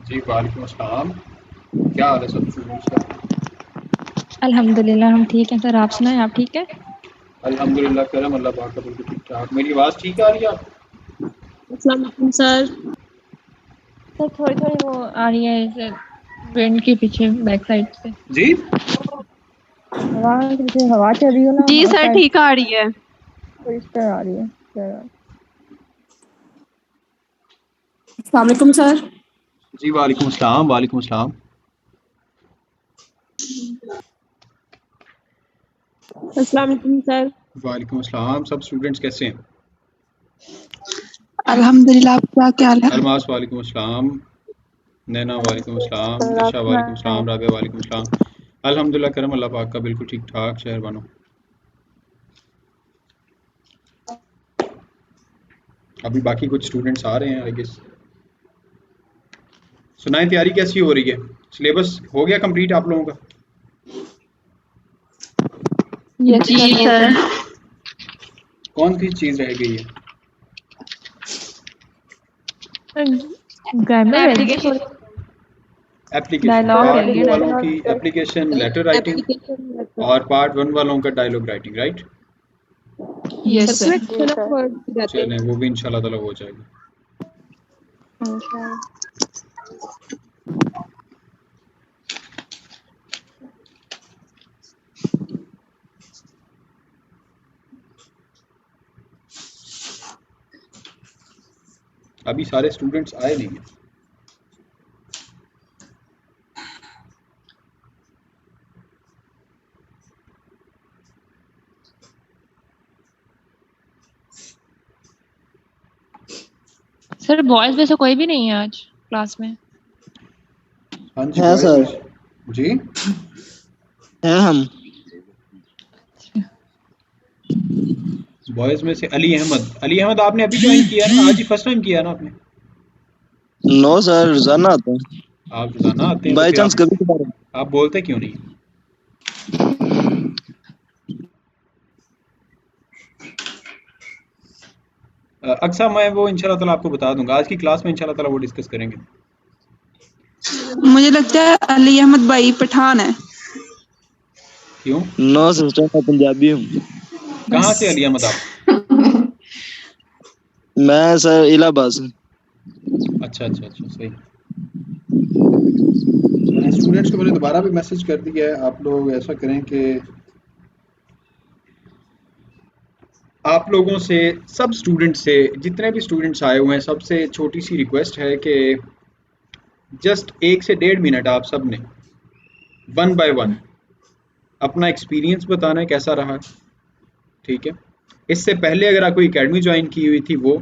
जी वालेकुम अस्सलाम। क्या हाल है सब स्टूडेंट्स का? अल्हम्दुलिल्लाह हम ठीक हैं सर। आप सुनाएं, आप ठीक है? अल्हम्दुलिल्लाह करम अल्लाह पाक का बिल्कुल ठीक ठाक। मेरी आवाज़ ठीक आ रही है आपको? अस्सलाम वालेकुम सर। सर थोड़ी थोड़ी वो आ रही है विंड के पीछे बैक साइड से। जी हवा के पीछे हवा चल रही हो ना, जी उस सर साइड ठीक आ रही है। थोड़ी इस तरह आ रही है जरा। अस्सलाम वालेकुम सर। जी वालेकुम अस्सलाम वालेकुम अस्सलाम। अस्सलाम वालेकुम सर। वालेकुम अस्सलाम। सब स्टूडेंट्स कैसे हैं? अल्हम्दुलिल्लाह। आपका क्या हाल है? अरमास वालेकुम अस्सलाम। नैना वालेकुम अस्सलाम। सर आप निशा वालेकुम सुनाएं। अस्सलाम। राबिया वालेकुम अस्सलाम। अल्हम्दुलिल्लाह करम अल्लाह पाक का बिल्कुल ठीक ठाक। शहर बनो। अभी बाकी कुछ स्टूडेंट्स आ रहे हैं आई गेस। सुनाएं, तैयारी कैसी हो रही है? सिलेबस हो गया कंप्लीट आप लोगों का? यस जी सर हो सर। गया। कौन सी चीज़ रह गई है? ग्रामर रह गई है एप्लीकेशन थोड़ी। एप्लीकेशन डायलॉग रह पार्ट गया, टू वालों की dialogue. Application letter writing application और पार्ट वन वालों का dialogue writing, right? Yes sir sir. इसमें ऑफ वर्ड जाते चलें, हैं। वो भी इंशाल्लाह ताला हो जाएगा। अभी सारे स्टूडेंट्स आए नहीं हैं। सर बॉयज में से कोई भी नहीं है आज क्लास में। हाँ जी है बॉयज़ में सर, से जी। हैं हम। बॉयज़ में से अली अहमद आपने अभी ज्वाइन किया है ना? आज ही फर्स्ट टाइम किया है ना आपने? नो सर, रोजाना आता है। आप रोज़ाना आते हैं तो बाय फिर चांस कभी कभार। आप बोलते क्यों नहीं? अक्सर मैं वो इंशाल्लाह ताला आपको बता दूंगा। आज की क्लास में इंशाल्लाह ताला वो डिस्कस करेंगे। मुझे लगता है अली अहमद भाई पठान है। क्यों? नो सिस्टर, मैं पंजाबी हूँ। कहाँ बस। से अली अहमद आप? मैं सर इलाहाबाद से। अच्छा अच्छा अच्छा, सही। मैंने स्टूडेंट्स को मैंने दोबारा भी मैसेज कर दिया है। आप लोग ऐसा करें कि आप लोगों से, सब स्टूडेंट्स से, जितने भी स्टूडेंट्स आए हुए हैं, सबसे छोटी सी रिक्वेस्ट है कि जस्ट 1 से 1.5 मिनट आप सब ने वन बाय वन अपना एक्सपीरियंस बताना है कैसा रहा, ठीक है? इससे पहले अगर कोई एकेडमी ज्वाइन की हुई थी वो,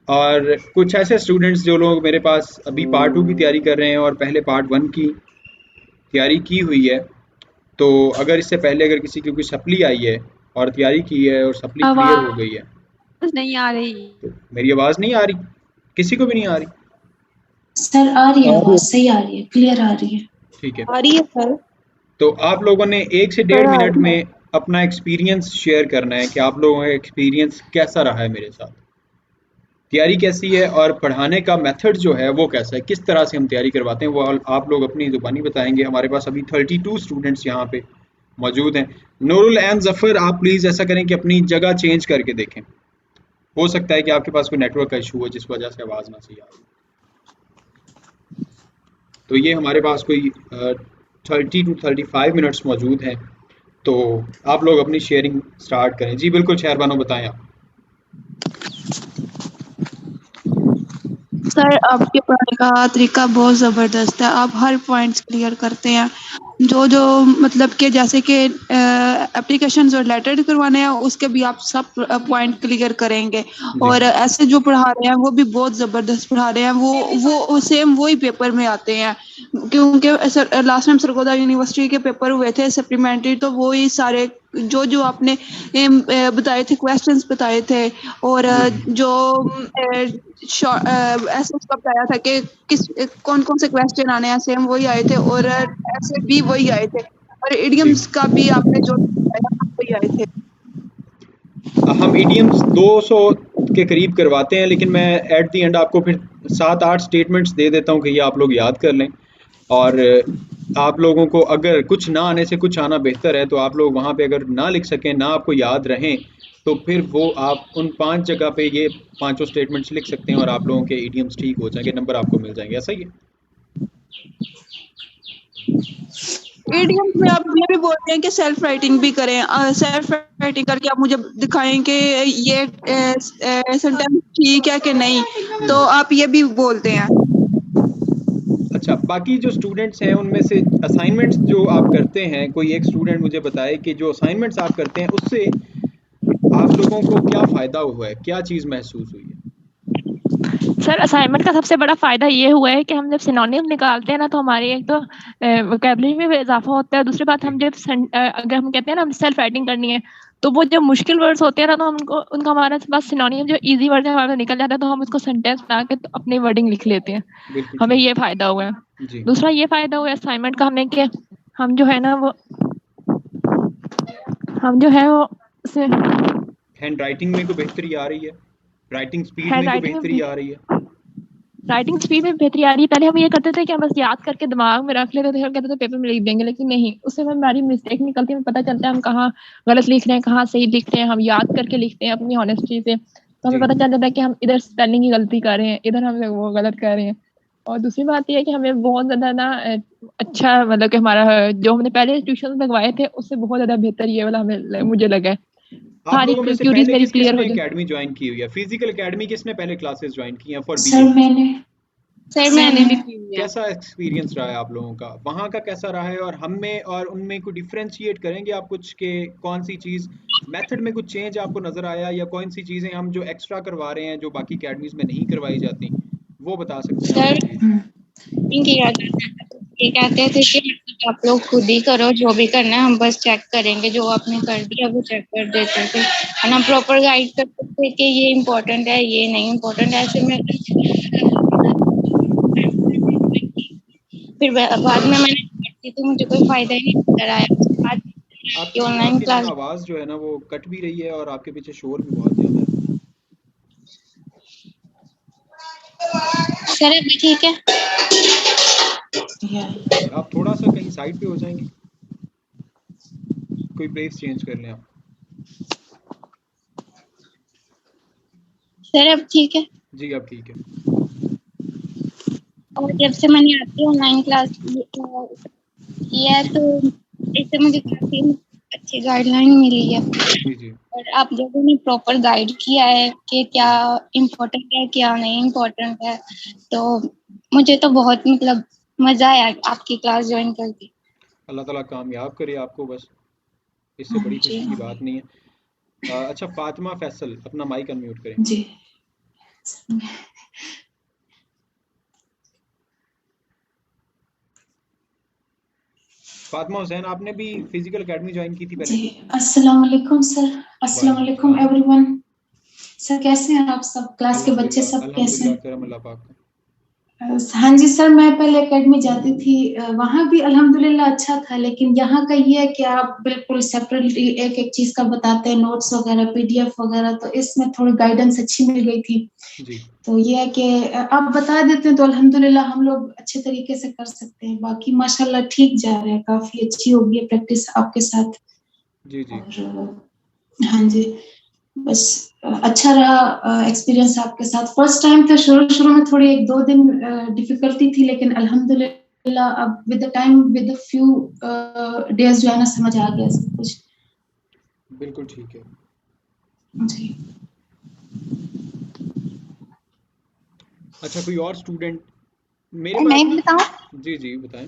और कुछ ऐसे स्टूडेंट्स जो लोग मेरे पास अभी पार्ट 2 की तैयारी कर रहे हैं और पहले पार्ट 1 की तैयारी की हुई है, तो अगर इससे पहले अगर किसी की कोई सप्ली आई है और तैयारी की है और सप्ली क्लियर हो गई है, आवाज नहीं आ रही। तो मेरी आवाज़ नहीं आ रही? किसी को भी नहीं आ रही? सर आ रही है, और आवाज सही आ रही है, क्लियर आ रही है। ठीक है। आ रही है सर। तो आप लोगों ने 1 से 1.5 मिनट सर में अपना एक्सपीरियंस शेयर करना है कि आप लोगों का एक्सपीरियंस कैसा रहा है मेरे साथ, तैयारी कैसी है और पढ़ाने का मेथड जो है वो कैसा है, किस तरह से हम तैयारी करवाते हैं, वो आप लोग अपनी ज़ुबानी बताएंगे। हमारे पास अभी 32 स्टूडेंट्स यहाँ पे मौजूद हैं। नूरुल एंड ज़फ़र, आप प्लीज़ ऐसा करें कि अपनी जगह चेंज करके देखें। हो सकता है कि आपके पास कोई नेटवर्क का इशू हो जिस वजह से आवाज़ ना सही आ रही। तो ये हमारे पास कोई 30 to 35 मिनट्स मौजूद हैं, तो आप लोग अपनी शेयरिंग स्टार्ट करें। जी बिल्कुल, शहरबानो बताएं आप। सर आपके पढ़ाने का तरीका बहुत ज़बरदस्त है। आप हर पॉइंट्स क्लियर करते हैं। जो जो मतलब कि जैसे कि एप्लीकेशंस और लेटर करवाने हैं, उसके भी आप सब पॉइंट क्लियर करेंगे। जी और ऐसे जो पढ़ा रहे हैं वो भी बहुत ज़बरदस्त पढ़ा रहे हैं। वो सेम वही पेपर में आते हैं, क्योंकि sir last time Sargodha university के पेपर हुए थे सप्लीमेंट्री, तो वो ही सारे जो जो आपने बताए थे, क्वेश्चंस बताए थे। और जो ऐसे उसका बताया था कि किस कौन कौन से क्वेश्चन आने हैं, सेम वही आए थे। और ऐसे भी वही आए थे। और जी, इडियम्स का भी आपने जो बताया वही आए थे। हम ईडीएम्स के करीब करवाते हैं, लेकिन मैं एट दी एंड आपको फिर 7-8 स्टेटमेंट्स दे देता हूँ कि ये आप लोग याद कर लें। और आप लोगों को अगर कुछ ना आने से कुछ आना बेहतर है, तो आप लोग वहाँ पे अगर ना लिख सकें, ना आपको याद रहें, तो फिर वो आप उन 5 जगह पे ये पांचों स्टेटमेंट्स लिख सकते हैं और आप लोगों के इडियम्स ठीक हो जाएंगे, नंबर आपको मिल जाएंगे। ऐसा ही है। ईडीएम्स में आप ये भी बोलते हैं कि सेल्फ राइटिंग भी करें, सेल्फ राइटिंग करके आप मुझे दिखाएं कि ये सेंटेंस ठीक है कि नहीं, तो आप ये भी बोलते हैं। अच्छा, बाकी जो स्टूडेंट्स हैं उनमें से असाइनमेंट्स जो आप करते हैं, कोई एक स्टूडेंट मुझे बताए कि जो असाइनमेंट्स आप करते हैं उससे आप लोगों को क्या फ़ायदा हुआ है, क्या चीज़ महसूस हुई है? सर असाइनमेंट का सबसे बड़ा फायदा ये हुआ है कि हम जब सिनोनिम निकालते हैं ना, तो हमारी एक तो वोकैबुलरी में भी इजाफा होता है। दूसरी बात, हम जब अगर हम कहते हैं ना हम सेल्फ राइटिंग करनी है, तो वो जो मुश्किल वर्ड्स होते हैं ना, तो हमको उनका हमारे पास सिनोनिम जो इजी वर्ड है हमारे पास निकल जाता है, तो हम उसको सेंटेंस बना के तो अपनी वर्डिंग लिख लेते हैं। बिल्कुल हमें ठीक ये फायदा हुआ है। जी। दूसरा ये फायदा हुआ है असाइनमेंट का हमें कि हम जो है ना वो हैंड राइटिंग में कोई बेहतरी आ रही है? राइटिंग स्पीड हैंड में कोई राइटिंग बेहतरी आ रही है? राइटिंग स्पीड में बेहतरी आ रही है। पहले हम ये करते थे कि हम बस याद करके दिमाग में रख लेते थे और कहते थे पेपर में लिख देंगे, लेकिन नहीं, उससे हमारी मिस्टेक निकलती है, हमें पता चलता है हम कहाँ गलत लिख रहे हैं, कहाँ सही लिख रहे हैं। हम याद करके लिखते हैं अपनी ऑनेस्टी से, तो हमें जी। पता चल जाता है कि हम इधर स्पेलिंग की गलती कर रहे हैं, इधर हम वो गलत कर रहे हैं। और दूसरी बात ये है कि हमें बहुत ज्यादा ना अच्छा, मतलब कि हमारा जो हमने पहले ट्यूशन लगवाए थे उससे बहुत ज्यादा बेहतर ये वाला हमें मुझे लगा है। आप सारी लोगों में से क्यूरीज पहले मेरी किस क्लियर किस हो ने जाए। एकेडमी ज्वाइन की हुई है? फिजिकल एकेडमी किसने पहले क्लासेस ज्वाइन की हैं फॉर सर बीए? मैंने सर मैंने भी की हुई है। कैसा एक्सपीरियंस रहा है आप लोगों का? वहाँ का कैसा रहा है और हम में और उनमें को डिफरेंशिएट करेंगे आप कुछ के कौन सी चीज़ मेथड में कुछ चेंज आपको नज़र आया, या कौन सी चीज़ें हम जो एक्स्ट्रा करवा रहे हैं जो बाकी एकेडमीज में नहीं करवाई जाती, वो बता सकते हैं आप सर प्लीज? किया जाता है तो ये कहते थे कि आप लोग खुद ही करो, जो भी करना है हम बस चेक करेंगे, जो आपने कर दिया वो चेक कर देते थे, और हम प्रॉपर गाइड करते थे कि ये इम्पोर्टेंट है, ये नहीं इम्पोर्टेंट है। ऐसे में फिर बाद में मैंने करती तो मुझे कोई फायदा ही नहीं नजर आया। उसके बाद आपकी ऑनलाइन आपकी ना क्लास। आवाज़ जो है ना वो कट भी रही है और आपके पीछे शोर भी बहुत ज़्यादा है। सर अभी ठीक है? जी, आप थोड़ा सा कहीं साइड पे हो जाएंगे, कोई प्लेस चेंज कर लें आप। सर अब ठीक है? जी अब ठीक है। और जब से मैंने आपकी ऑनलाइन क्लास की है तो इससे मुझे काफी अच्छी गाइडलाइन मिली है, जी जी और आप लोगों ने प्रॉपर गाइड किया है कि क्या इम्पोर्टेंट है क्या नहीं इम्पोर्टेंट है, तो मुझे तो बहुत मतलब मजा आया आपकी क्लास ज्वाइन करके। अल्लाह ताला कामयाब करे आपको, बस इससे बड़ी जी खुशी की बात नहीं है। अच्छा, फातिमा फैसल अपना माइक अनम्यूट करें। जी फातिमा हुसैन, आपने भी फिजिकल एकेडमी ज्वाइन की थी पहले? जी अस्सलाम वालेकुम सर, अस्सलाम वालेकुम एवरीवन। सर कैसे हैं आप सब, क्लास के बच्चे अल्हम्दुलिल्लाह सब कैसे अल्हम्दुलिल्लाह, हैं? करम अल्लाह पाक का। हाँ जी सर, मैं पहले एकेडमी जाती थी, वहाँ भी अल्हम्दुलिल्लाह अच्छा था, लेकिन यहाँ का ये है कि आप बिल्कुल सेपरेटली एक एक चीज का बताते हैं, नोट्स वगैरह पीडीएफ वगैरह, तो इसमें थोड़ी गाइडेंस अच्छी मिल गई थी। जी तो ये है कि आप बता देते हैं तो अल्हम्दुलिल्लाह हम लोग अच्छे तरीके से कर सकते हैं। बाकी माशाल्लाह ठीक जा रहा है, काफी अच्छी होगी प्रैक्टिस आपके साथ। जी जी और हाँ जी, बस अच्छा रहा एक्सपीरियंस आपके साथ। फर्स्ट टाइम तो शुरू शुरू में थोड़ी 1-2 दिन डिफिकल्टी थी, लेकिन अल्हम्दुलिल्लाह अब with the time, with the few days जो है ना, समझ आ गया सब कुछ। बिल्कुल ठीक है। जी अच्छा, कोई और स्टूडेंट मेरे मैं पास भी ना? बताऊं? जी जी बताएं।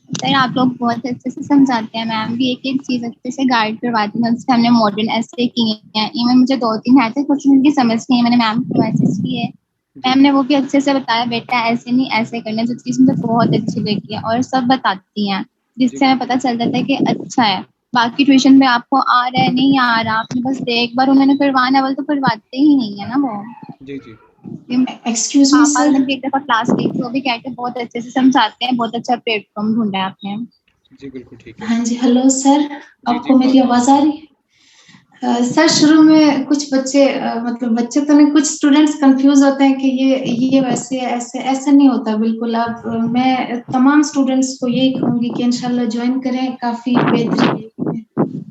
सर आप लोग बहुत अच्छे से समझाते हैं, मैम भी एक एक चीज अच्छे से गाइड करवाती हैं। जैसे हमने मॉडर्न ऐसे किए हैं, इवन मुझे 2-3 है थे कुछ उनकी समझ नहीं है, मैंने मैम को मैसेज किए, जी मैम ने वो भी अच्छे से बताया, बेटा ऐसे नहीं ऐसे करना, जो चीज मुझे बहुत अच्छी लगी है, और सब बताती हैं जी जिससे हमें पता चल जाता है कि अच्छा है। बाकी ट्यूशन में आपको आ रहा है नहीं आ रहा, आपने बस एक बार उन्होंने करवाना है, वो तो करवाते ही नहीं है ना वो। जी जी एक्सक्यूज मी पापा सर। ने भी एक दफा क्लास ली थी, वो भी कहते हैं बहुत अच्छे से समझाते हैं, बहुत अच्छा प्लेटफॉर्म ढूंढा है आपने। जी बिल्कुल ठीक है। हाँ जी, हेलो सर, जी जी आपको मेरी फातिमा, आवाज आ रही है? सर शुरू में कुछ बच्चे मतलब बच्चे तो नहीं, कुछ स्टूडेंट्स कंफ्यूज होते हैं कि ये वैसे ऐसे, ऐसा नहीं होता बिल्कुल। आप मैं तमाम स्टूडेंट्स को यही कहूंगी कि इंशाल्लाह ज्वाइन करें, काफी बेहतरीन है।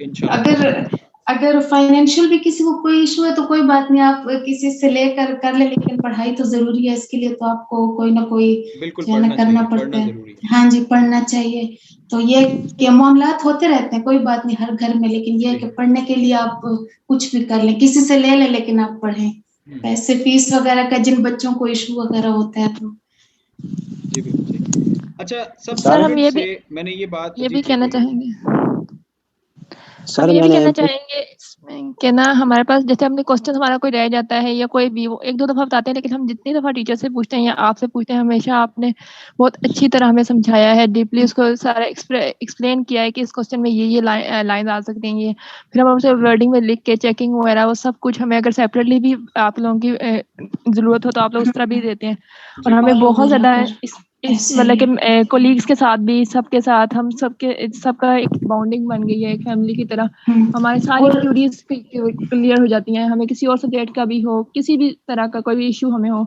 इंशाल्लाह। अगर फाइनेंशियल भी किसी को कोई इशू है तो कोई बात नहीं, आप किसी से लेकर कर ले, लेकिन पढ़ाई तो जरूरी है, इसके लिए तो आपको कोई ना कोई बिल्कुल जो है ना पढ़ना करना चाहिए, पड़ता पढ़ना है। जरूरी है। हाँ जी, पढ़ना चाहिए। तो ये मामलात होते रहते हैं, कोई बात नहीं हर घर में, लेकिन ये है कि सही। पढ़ने के लिए आप कुछ भी कर लें, किसी से ले लें, लेकिन आप पढ़ें। पैसे फीस वगैरह का जिन बच्चों को इशू वगैरह होता है तो जी बिल्कुल सही। अच्छा, सब सर हम स्टूडेंट ये से भी मैंने ये बात, ये जी भी जी कहना बोलिए। चाहेंगे सर हम ये भी मैंने कहना चाहेंगे इसमें कि ना हमारे पास जैसे हमने क्वेश्चन हमारा कोई रह जाता है या कोई भी वो एक दो दफा बताते हैं, लेकिन हम जितनी दफा टीचर से पूछते हैं या आपसे पूछते हैं, हमेशा आपने बहुत अच्छी तरह हमें समझाया है, डीपली उसको सारा एक्सप्लेन किया है कि इस क्वेश्चन में ये लाइन आ सकती हैं, ये फिर हम उसे वर्डिंग में लिख के चेकिंग वगैरह वो सब कुछ हमें अगर सेपरेटली भी आप लोगों की जरूरत हो तो आप लोग उस तरह भी देते हैं। और जी हमें ऑल बहुत ओवर ज्यादा आकर इस ऐसे मतलब ही कि कोलीग्स के साथ भी सबके साथ हम सबका एक बॉन्डिंग बन गई है, एक फैमिली की तरह। हमारी सारी और क्यूरीज क्लियर हो जाती हैं, हमें किसी और सब्जेक्ट का भी हो, किसी भी तरह का कोई भी इशू हमें हो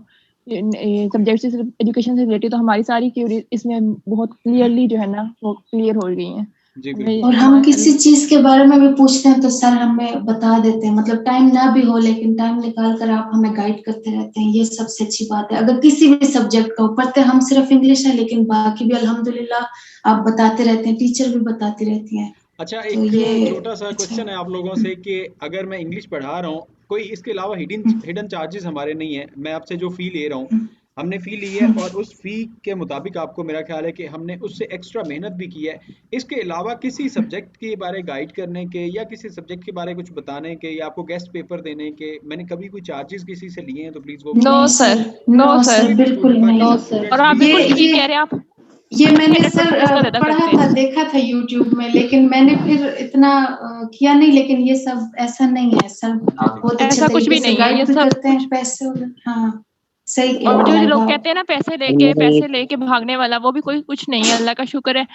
सब्जेक्ट से एजुकेशन से रिलेटेड, तो हमारी सारी क्यूरीज इसमें बहुत क्लियरली जो है ना वो क्लियर हो गई हैं। जी हमें और हम किसी चीज के बारे में भी पूछते हैं तो सर हमें बता देते हैं, मतलब टाइम ना भी हो लेकिन टाइम निकाल कर आप हमें गाइड करते रहते हैं, ये सबसे अच्छी बात है। अगर किसी भी सब्जेक्ट का हो, पढ़ते हम सिर्फ इंग्लिश है लेकिन बाकी भी अल्हम्दुलिल्लाह आप बताते रहते हैं, टीचर भी बताती रहती हैं। अच्छा, तो एक ये छोटा सा अच्छा क्वेश्चन है आप लोगों से कि अगर मैं इंग्लिश पढ़ा रहा हूँ, कोई इसके अलावा हिडन हिडन चार्जेस हमारे नहीं है, मैं आपसे जो फी ले रहा हूँ हमने फी ली है, और उस फी के मुताबिक आपको मेरा ख्याल है कि हमने उससे एक्स्ट्रा मेहनत भी की है। इसके अलावा किसी सब्जेक्ट के बारे गाइड करने के या किसी सब्जेक्ट के बारे कुछ बताने के या आपको गेस्ट पेपर देने के मैंने कभी कोई चार्जेस किसी से लिए हैं तो प्लीज वो नो नहीं बताएं। Sir, no no sir, sir, कोई भी बिल्कुल स्टूडेंट, बाकी नहीं। सब और स्टूडेंट्स आप फ्री बिल्कुल ऑफ ठीक कॉस्ट। कह रहे हैं, आप ये मैंने 100% सर इसका अदा पढ़ा करते था, हैं। देखा था यूट्यूब में, लेकिन मैंने फिर इतना किया नहीं, लेकिन ये सब ऐसा नहीं है सर, जी आप जी। बहुत अच्छे ऐसा कुछ तरीके भी से नहीं है, ये गाइड भी सब करते कुछ। हैं, पैसे वगैरह हाँ सही कह और रहे जो हैं जो लाइबा लोग आप। कहते हैं ना सर मेरा पैसे एक लेके भागने वाला, वो भी कोई कुछ नहीं है, अल्लाह का शुक्र है।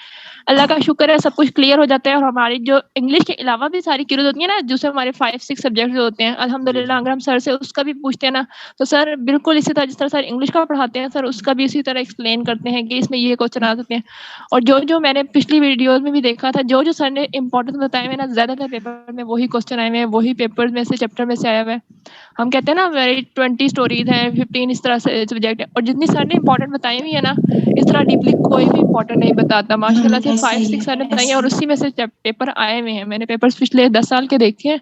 अल्लाह का शुक्र है, सब कुछ क्लियर हो जाता है। और हमारी जो इंग्लिश के अलावा भी सारी क्यूरीज होती है ना, दूसरे हमारे 5-6 सब्जेक्ट होते हैं, जी जी। अल्हम्दुलिल्लाह अगर हम सर से उसका भी पूछते हैं ना, तो सर बिल्कुल इसी तरह जिस तरह सर इंग्लिश का पढ़ाते हैं, सर उसका भी इसी तरह एक्सप्लेन करते हैं कि इसमें ये क्वेश्चन आ सकते हैं। और जो जो मैंने पिछली वीडियोज में भी देखा था, जो जो सर ने इंपॉर्टेंट बताए हुए ना, ज्यादातर पेपर में वही क्वेश्चन आए हुए हैं, वही पेपर में से चैप्टर में से आया हुआ है। हम कहते हैं ना वेरी 20 स्टोरीज हैं, 15 इस तरह से सब्जेक्ट है, और जितनी सर ने इंपॉर्टेंट बताई हुई है ना, इस तरह डीपली कोई भी इंपॉर्टेंट नहीं बताता माशाल्लाह से। ऐसा ही 5-6 सर ने है, बताई है, ऐसा और ही उसी में से पेपर आए हुए हैं। मैंने पेपर्स पिछले 10 साल के देखे हैं,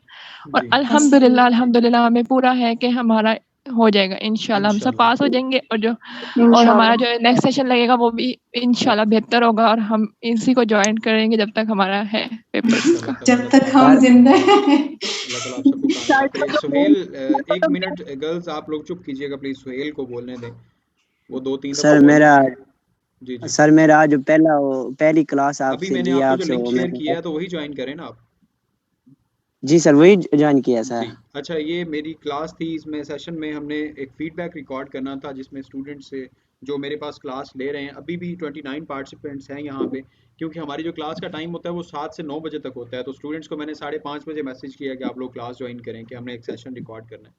और जी ऐसा ही अल्हम्दुलिल्लाह अल्हम्दुलिल्लाह हमें पूरा है कि हमारा हो जाएगा इंशाल्लाह, हम सब इंशाल्लाह। पास हो जाएंगे। और इंशाल्लाह। हमारा जो नेक्स्ट सेशन लगेगा वो भी इंशाल्लाह बेहतर होगा, और हम इसी को ज्वाइन करेंगे जब तक हमारा है पेपर्स इंशाल्लाह का। ताला, जब अल्लाह तक ताला आपको हम सर जिंदा हैं। अल्लाह ताला आप सबको कामयाब करे। सुहेल, एक मिनट गर्ल्स आप लोग चुप कीजिएगा प्लीज, सुहेल को बोलने दें, वो 2-3 दफा सर बोल मेरा चुके हैं। जी जी। सर मेरा जो पहली क्लास अभी आपसे मैंने की आपको जो आपसे लिंक वो शेयर मैंने किया है तो वही ज्वाइन करें ना आप। जी सर वही ज्वाइन किया जी। सर। अच्छा, ये मेरी क्लास थी, इसमें सेशन में हमने एक फीडबैक रिकॉर्ड करना था जिसमें स्टूडेंट्स से जो मेरे पास क्लास ले रहे हैं, अभी भी 29 पार्टिसिपेंट्स हैं यहाँ पे, क्योंकि हमारी जो क्लास का टाइम होता है वो 7 से 9 बजे तक होता है, तो स्टूडेंट्स को मैंने 5:30 बजे मैसेज किया कि आप लोग क्लास ज्वाइन करें कि हमने एक सेशन रिकॉर्ड करना है।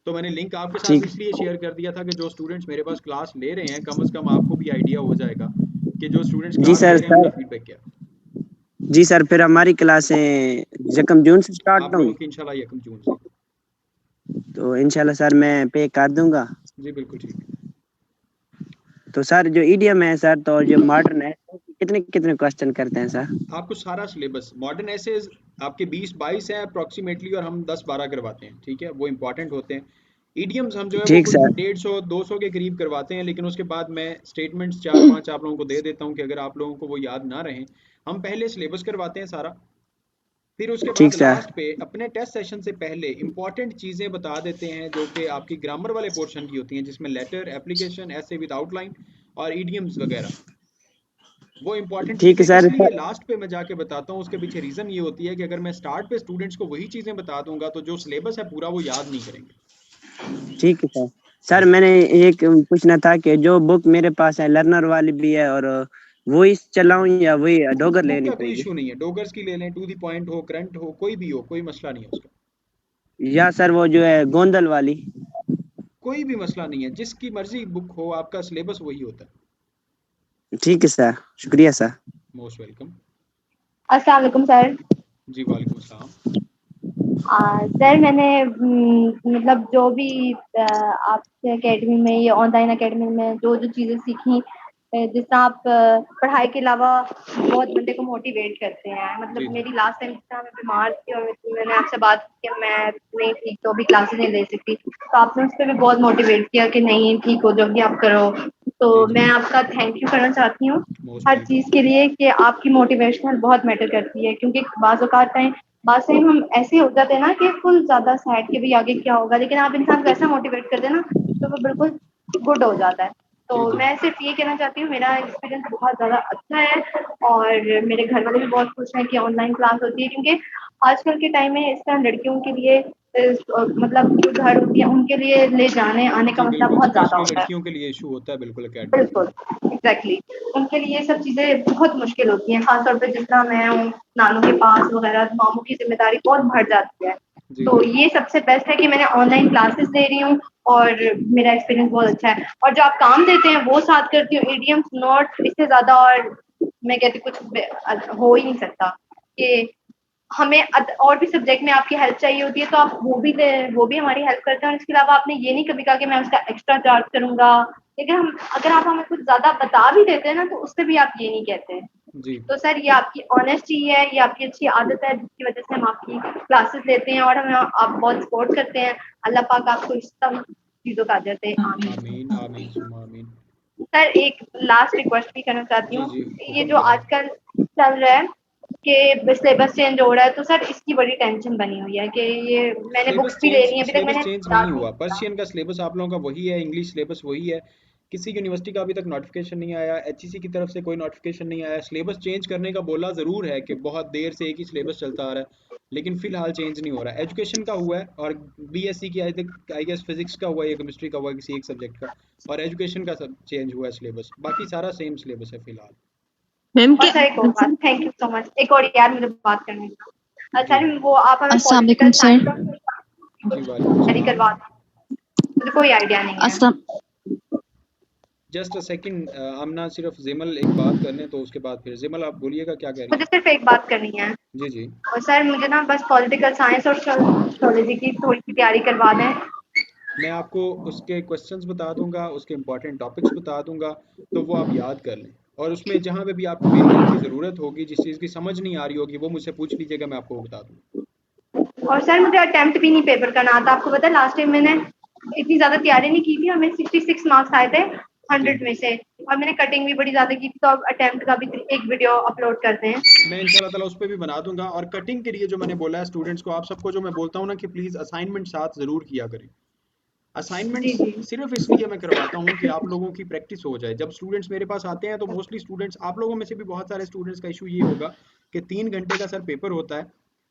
तो मैंने लिंक आपके साथ ठीक इसलिए शेयर कर दिया था कि जो स्टूडेंट्स मेरे पास क्लास ले रहे हैं, कम से कम आपको भी आइडिया हो जाएगा कि जो स्टूडेंट्स जी क्लास सर ले रहे हैं उनका फीडबैक क्या है। जी सर फिर हमारी क्लासें यकम जून से स्टार्ट आप लोगों होंगी, की इंशाल्लाह 1 जून से। तो इंशाल्लाह सर मैं पे कर दूंगा। जी बिल्कुल ठीक है। तो सर जो ईडीएम है सर, तो जो मॉडर्न है तो कितने कितने क्वेश्चन करते हैं सर? आपको सारा सिलेबस मॉडर्न एसेज आपके 20-22 है अप्रोक्सीमेटली, और हम 10-12 करवाते हैं, ठीक है, वो इंपॉर्टेंट होते हैं। ईडीएम्स हम जो है वो ठीक कुछ सर। 150-200 के करीब करवाते हैं, लेकिन उसके बाद मैं स्टेटमेंट्स 4-5 आप लोगों को दे देता हूँ कि अगर आप लोगों को वो याद ना रहें, हम पहले सिलेबस करवाते हैं सारा, फिर उसके ठीक बाद सर। लास्ट पे अपने टेस्ट सेशन से पहले इंपॉर्टेंट चीज़ें बता देते हैं जो कि आपकी ग्रामर वाले पोर्शन की होती हैं, जिसमें लेटर, एप्लीकेशन, ऐसे विद आउटलाइन और ईडीएम्स वगैरह। वो इंपॉर्टेंट ठीक है चीज़ें सर। इसलिए लास्ट पे मैं जाके बताता हूँ, उसके पीछे रीज़न ये होती है कि अगर मैं स्टार्ट पे स्टूडेंट्स को वही चीज़ें बता दूंगा तो जो सिलेबस है पूरा वो याद नहीं करेंगे। ठीक है सर। सर मैंने एक पूछना था कि जो बुक मेरे पास है लर्नर वाली भी है, और वो इस चलाऊं या वही डॉगर बुक लेनी का कोई पड़ेगी? इशू नहीं है, डोगर्स की ले लें, टू दी पॉइंट हो, करंट हो, कोई भी हो, कोई मसला नहीं है उसका। या सर वो जो है गोंदल वाली। कोई भी मसला नहीं है, जिसकी मर्जी बुक हो, आपका सिलेबस वही होता है। ठीक है सर, शुक्रिया सर। Most welcome. अस्सलाम वालेकुम सर। जी वालेकुम अस्सलाम। सर मैंने मतलब जो भी आपके एकेडमी में, ये ऑनलाइन एकेडमी में जो जो चीज़ें सीखी, जिस तरह आप पढ़ाई के अलावा बहुत बंदे को मोटिवेट करते हैं। जी मतलब जी मेरी लास्ट टाइम जिस तरह मैं बीमार थी और मैंने आपसे बात की कि मैं नहीं ठीक, तो अभी क्लासेस नहीं ले सकती, तो आपने उस पर भी बहुत मोटिवेट किया कि नहीं ठीक हो जाओगी, आप करो। तो जी जी मैं आपका थैंक यू करना चाहती हूँ मोस्ट हर वेलकम। चीज़ के लिए कि आपकी मोटिवेशनल बहुत मैटर करती है, क्योंकि बाज़ औक़ात बात सही हम ऐसे हो जाते हैं ना कि फुल ज्यादा सैड के भी आगे क्या होगा, लेकिन आप इंसान को ऐसा मोटिवेट कर देना तो वो बिल्कुल गुड हो जाता है। तो जी जी मैं सिर्फ ये कहना चाहती हूँ, मेरा एक्सपीरियंस बहुत ज्यादा अच्छा है और मेरे घर वाले भी बहुत खुश हैं कि ऑनलाइन क्लास होती है, क्योंकि आजकल के टाइम में इस तरह लड़कियों के लिए मतलब जो घर होती है उनके लिए ले जाने आने का जी मसला बिल्कुल, बहुत ज्यादा स्पेशली होता है। लड़कियों के लिए इशू होता है बिल्कुल एकेडमी में। बिल्कुल एग्जैक्टली उनके लिए ये सब चीजें बहुत मुश्किल होती हैं, खासतौर पे जिस तरह मैं हूँ नानू के पास वगैरह, मामू की जिम्मेदारी बहुत बढ़ जाती है। जी तो जी ये सबसे बेस्ट है कि मैंने ऑनलाइन क्लासेस ले रही हूँ और मेरा एक्सपीरियंस बहुत अच्छा है, और जो आप काम देते हैं वो साथ करती हूँ। ईडीएम नोट इससे ज्यादा और मैं कहती कुछ हो ही नहीं सकता कि हमें और भी सब्जेक्ट में आपकी हेल्प चाहिए होती है तो आप वो भी हमारी हेल्प करते हैं। और इसके अलावा आपने ये नहीं कभी कहा कि मैं उसका एक्स्ट्रा चार्ज करूंगा, लेकिन हम अगर आप हमें कुछ ज्यादा बता भी देते हैं ना तो उससे भी आप ये नहीं कहते हैं। जी तो सर ये आपकी ऑनेस्टी है, ये आपकी अच्छी आदत है जिसकी वजह से हम आपकी क्लासेस लेते हैं और हमें आप बहुत सपोर्ट करते हैं। अल्लाह पाक आपको इस सब चीजों का अजर दे, आमीन। आमीन आमीन सुम्मा आमीन। सर एक लास्ट रिक्वेस्ट भी करना चाहती जी हूँ, जी ये हुक्म जो करें। आजकल चल रहा है कि सिलेबस चेंज हो रहा है, तो सर इसकी बड़ी टेंशन बनी हुई है कि ये मैंने सिलेबस बुक्स भी ले ली है, अभी तक सिलेबस मैंने चेंज स्टार्ट नहीं नहीं हुआ, किया। पर्शियन का सिलेबस आप लोगों का वही है, इंग्लिश सिलेबस वही है। किसी यूनिवर्सिटी का अभी तक नोटिफिकेशन नहीं आया, एचईसी की तरफ से कोई नोटिफिकेशन नहीं आया। सिलेबस चेंज करने का बोला ज़रूर है कि बहुत देर से एक ही सिलेबस चलता आ रहा है, लेकिन फिलहाल चेंज नहीं हो रहा है। एजुकेशन का हुआ है और बीएससी की आई गेस फिजिक्स का हुआ है या केमिस्ट्री का हुआ है, किसी एक सब्जेक्ट का, और एजुकेशन का सब चेंज हुआ है सिलेबस, बाकी सारा सेम सिलेबस है फिलहाल। मैम और क्या सर एक और बात, थैंक यू सो मच, एक और यार मुझे बात करने का। जी सर वो आप हमें अस्सलाम पॉलिटिकल वालेकुम सर। साइंस जी वालेकुम तैयारी सलाम। करवा दो, मुझे कोई आइडिया नहीं है। अस्सलाम जस्ट अ सेकंड आमना, सिर्फ जिमल एक बात कर लें तो उसके बाद फिर जिमल आप बोलिएगा क्या कह रही मुझे हैं। सिर्फ एक बात करनी है, जी जी और सर मुझे ना बस पॉलिटिकल साइंस और सोशियोलॉजी की थोड़ी सी तैयारी करवा दें। मैं आपको उसके क्वेश्चंस बता दूंगा, उसके इंपॉर्टेंट टॉपिक्स बता दूंगा, तो वो आप याद कर लें। और उसमें जहाँ पे भी आपको मेरी हेल्प की ज़रूरत होगी, जिस चीज़ की समझ नहीं आ रही होगी, वो मुझसे पूछ लीजिएगा, मैं आपको वो बता दूंगा। और सर मुझे अटेम्प्ट भी नहीं पेपर करना आता, आपको पता है लास्ट टाइम मैंने इतनी ज्यादा तैयारी नहीं की थी और मेरे 66 मार्क्स आए थे जी 100 में से, और मैंने कटिंग भी बड़ी ज्यादा की थी, तो अब अटेम्प्ट का भी एक वीडियो अपलोड करते हैं। मैं इंशाल्लाह ताला उस पर भी बना दूंगा। और कटिंग के लिए जो मैंने बोला है स्टूडेंट्स को, आप सबको जो मैं बोलता हूँ ना कि प्लीज़ असाइनमेंट साथ ज़रूर किया करें। जी असाइनमेंट्स जी सिर्फ इसलिए मैं करवाता हूँ कि आप लोगों की प्रैक्टिस हो जाए। जब स्टूडेंट्स मेरे पास आते हैं तो मोस्टली स्टूडेंट्स, आप लोगों में से भी बहुत सारे स्टूडेंट्स का इशू ये होगा कि 3 घंटे का सर पेपर होता है,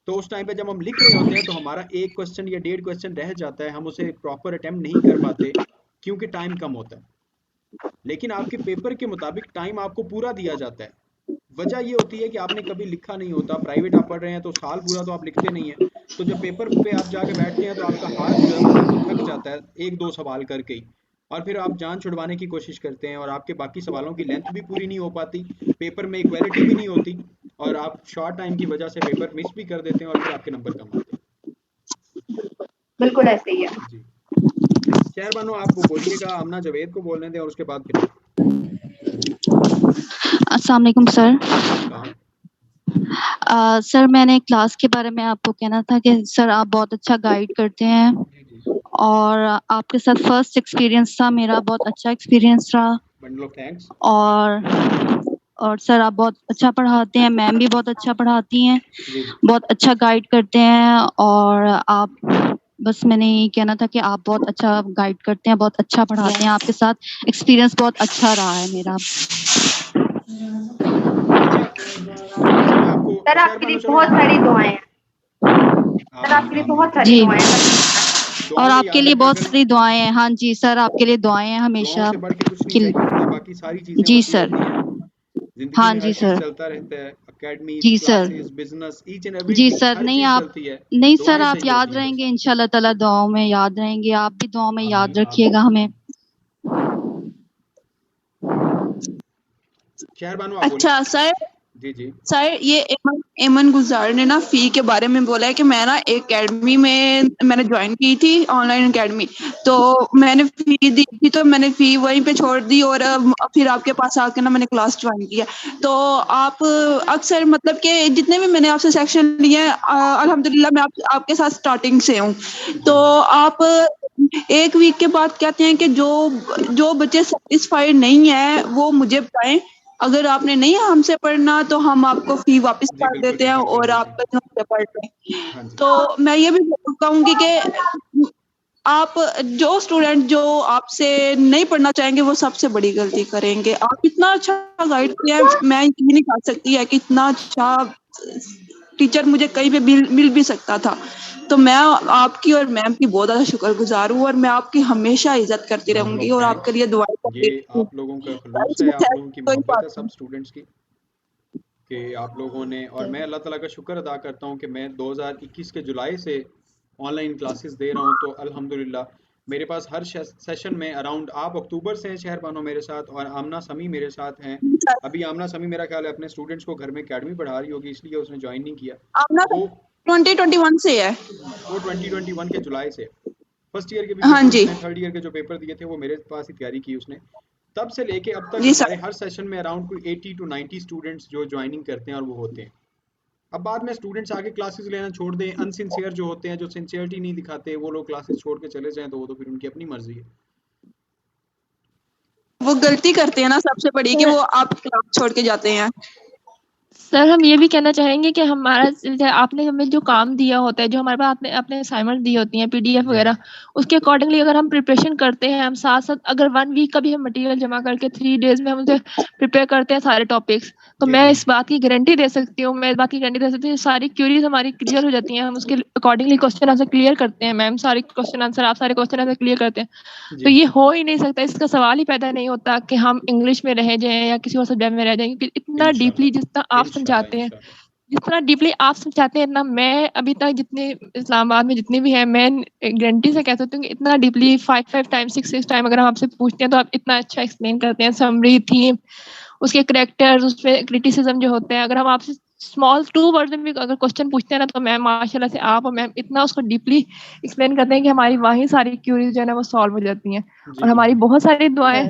तो उस टाइम पे जब हम लिख रहे होते हैं तो हमारा एक क्वेश्चन या 1.5 क्वेश्चन रह जाता है, हम उसे प्रॉपर अटेम्प्ट नहीं कर पाते क्योंकि टाइम कम होता है। लेकिन आपके पेपर के मुताबिक टाइम आपको पूरा दिया जाता है। वजह ये होती है कि आपने कभी लिखा नहीं होता, प्राइवेट आप पढ़ रहे हैं तो साल पूरा तो आप लिखते नहीं हैं। तो जब पेपर पे आप जाके बैठते हैं तो आपका हाथ जो है वो बिल्कुल थक जाता है एक दो सवाल करके ही, और फिर आप जान छुड़वाने की कोशिश करते हैं और आपके बाकी सवालों की लेंथ भी पूरी नहीं हो पाती, पेपर में इक्वालिटी भी नहीं होती, और आप शॉर्ट टाइम की वजह से पेपर मिस भी कर देते हैं और फिर आपके नंबर कम आते हैं। बिल्कुल ऐसे ही है। जी शहर बानो, आप वो बोलिएगा, आमना जावेद को बोलने दें और उसके बाद फिर आप। अस्सलाम वालेकुम सर। कहाँ सर मैंने क्लास के बारे में आपको कहना था कि सर आप बहुत अच्छा गाइड करते हैं जी जी और आपके साथ फर्स्ट एक्सपीरियंस था मेरा, बहुत अच्छा एक्सपीरियंस रहा। Bundle of thanks. और सर आप बहुत अच्छा पढ़ाते हैं, मैम भी बहुत अच्छा पढ़ाती हैं, जी जी बहुत अच्छा गाइड करते हैं। और आप, बस मैंने यही कहना था कि आप बहुत अच्छा गाइड करते हैं, बहुत अच्छा पढ़ाते हैं, आपके साथ एक्सपीरियंस बहुत अच्छा रहा है मेरा। अच्छा मैं आपको सर शहर आपके लिए बानो, चलो बहुत सारी दुआएं हैं, सर आमीन आपके लिए आमीन। बहुत सारी जी, दुआएं हैं। और दुआओं में आपके याद लिए रखें, बहुत अगर सारी दुआएं हैं। हाँ जी सर, आपके लिए दुआएं हैं दुआओं हमेशा से बढ़ के कुछ नहीं कि चाहिए होता, बाकी सारी चीज़ें जी होती सर। रहती हैं, ज़िंदगी हाँ में हर जी चीज़ सर। चलता रहता है। एकेडमी, जी sir. Classes, business, each and जी एवरीथिंग, सर, हर नहीं चीज आप चलती है, नहीं सर, दुआएं आप चाहिए याद होती हैं बस। रहेंगे इंशाल्लाह ताला, दुआओं में याद रहेंगे, आप भी दुआओं में याद आमीन रखिएगा आमीन। हमें। खैर बानो आप बोलें। अच्छा सर, जी जी सर ये एमन गुजार ने ना फी के बारे में बोला है कि मैं ना एकेडमी में मैंने ज्वाइन की थी, ऑनलाइन एकेडमी। तो मैंने फी दी थी, तो मैंने फी वहीं पे छोड़ दी और फिर आपके पास आके ना मैंने क्लास ज्वाइन किया। तो आप अक्सर मतलब कि जितने भी मैंने आपसे सेक्शन लिए हैं, अल्हम्दुलिल्लाह मैं आपके साथ स्टार्टिंग से हूँ। तो आप एक वीक के बाद कहते हैं कि जो जो बच्चे सेटिस्फाइड नहीं है वो मुझे बताएं, अगर आपने नहीं हमसे पढ़ना तो हम आपको फी वापस जी कर बिल्कुल देते हैं रिफर कर और देते आप हैं। हमसे पढ़ लें। हाँ जी तो मैं ये भी कहूंगी कि आप जो स्टूडेंट जो आपसे नहीं पढ़ना चाहेंगे वो सबसे बड़ी गलती करेंगे। आप इतना अच्छा गाइड किया है, मैं ये नहीं कह सकती है कि इतना अच्छा टीचर मुझे कहीं पे मिल भी सकता था। तो मैं आपकी और मैम की बहुत ज्यादा शुक्रगुजार हूँ और मैं आपकी हमेशा इज्जत करती नंबर रहूंगी ऑफ और आपके थैंक्स। लिए दुआएं ये करती रहूंगी। आप लोगों का खलूस है, इसमें आप खैर लोगों की कोई मोहब्बत बात है सब नहीं। स्टूडेंट्स की, कि आप लोगों ने, और मैं अल्लाह ताला का शुक्र अदा करता हूँ कि मैं 2021 के जुलाई से ऑनलाइन क्लासेस दे रहा हूँ। तो अल्हम्दुलिल्लाह मेरे पास हर सेशन में अराउंड, आप अक्टूबर से हैं शहर बानो मेरे साथ, और आमना समी मेरे साथ हैं। अभी आमना समी मेरा ख्याल है अपने स्टूडेंट्स को घर में एकेडमी पढ़ा रही होगी, इसलिए उसने ज्वाइन नहीं किया। आपना वो 2021 से है। वो 2021 के जुलाई से, फर्स्ट ईयर के भी हाँ पेपर जी। उसने, थर्ड ईयर के जो पेपर दिए थे वो मेरे पास ही तैयारी की उसने। तब से लेके अब तक जी हमारे सर। हर सेशन में अराउंड कोई 80 टू 90 स्टूडेंट्स जो ज्वाइनिंग करते हैं और वो होते हैं। अब बाद में स्टूडेंट्स आके क्लासेस लेना छोड़ दें, अनसिंसियर जो होते हैं, जो सिंसियरिटी नहीं दिखाते, वो लोग क्लासेस छोड़ के चले जाएं, तो वो तो फिर उनकी अपनी मर्जी है। वो गलती करते हैं ना सबसे बड़ी कि सर वो आप क्लास छोड़ के जाते हैं। सर, हम ये भी कहना चाहेंगे कि हमारा आपने हमें जो काम दिया होता है, जो हमारे पास आपने अपने असाइनमेंट दी होती हैं पीडीएफ जी जी वगैरह, उसके अकॉर्डिंगली अगर हम प्रिपरेशन करते हैं, हम साथ साथ अगर 1 वीक का भी हम मटेरियल जमा करके 3 डेज में हम उसे प्रिपेयर करते हैं सारे टॉपिक्स, तो जी मैं जी इस बात की गारंटी दे सकती हूँ, मैं इस बात की गारंटी दे सकती हूँ, सारी क्यूरीज हमारी क्लियर हो जाती हैं। हम उसके अकॉर्डिंगली क्वेश्चन आंसर क्लियर करते हैं, मैम सारे क्वेश्चन आंसर, आप सारे क्वेश्चन आंसर क्लियर करते हैं। तो जी ये हो ही नहीं सकता, इसका सवाल ही पैदा नहीं होता कि हम इंग्लिश में रह जाएं या किसी और सब्जेक्ट में रह जाएं, क्योंकि इतना डीपली जितना इंशाल्लाह आप इंशाल्लाह समझाते हैं, इंशाल्लाह। जितना डीपली आप समझाते हैं, इतना मैं अभी तक जितने इस्लामाबाद में जितनी भी है, मैं गारंटी से कह सकती हूँ कि इतना डीपली 5 टाइम 6 टाइम अगर हम आपसे पूछते हैं तो आप इतना अच्छा एक्सप्लेन करते हैं, समरी थीम, उसके करेक्टर्स, उसपे क्रिटिसिज्म जो होते हैं, अगर हम आपसे स्मॉल 2 वर्ड में भी अगर क्वेश्चन पूछते हैं ना, तो मैम माशाल्लाह से आप और मैम इतना उसको डीपली एक्सप्लेन करते हैं कि हमारी वहीं सारी क्यूरीज जो है ना वो सॉल्व हो जाती हैं। जी और हमारी बिल्कुल बहुत सारी दुआएं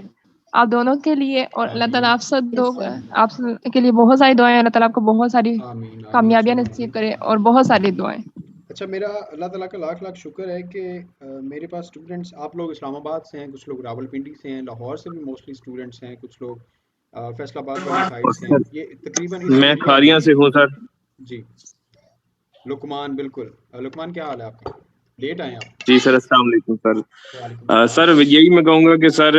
आप दोनों के लिए, और अल्लाह ताला आमीन आप सब दो, आप सब के लिए बहुत सारी दुआएं, अल्लाह ताला आपको बहुत सारी आमीन आमीन कामयाबियां सुम्मा नसीब आमीन। करे और बहुत सारी दुआएं। अच्छा, मेरा अल्लाह ताला का लाख लाख शुक्र है कि मेरे पास स्टूडेंट्स, आप लोग इस्लामाबाद से हैं, कुछ लोग रावलपिंडी से हैं, लाहौर से भी मोस्टली स्टूडेंट्स हैं, कुछ लोग फैसलाबाद वाली साइड और से हैं, सर ये तकरीबन इस मैं एरिया में खारियां से हूँ सर। जी। लुकमान, बिल्कुल लुकमान, क्या हाल है आपका? लेट आए आप? जी सर, अस्सलाम वालेकुम सर। वालेकुम सलाम। सर यही मैं कहूँगा कि सर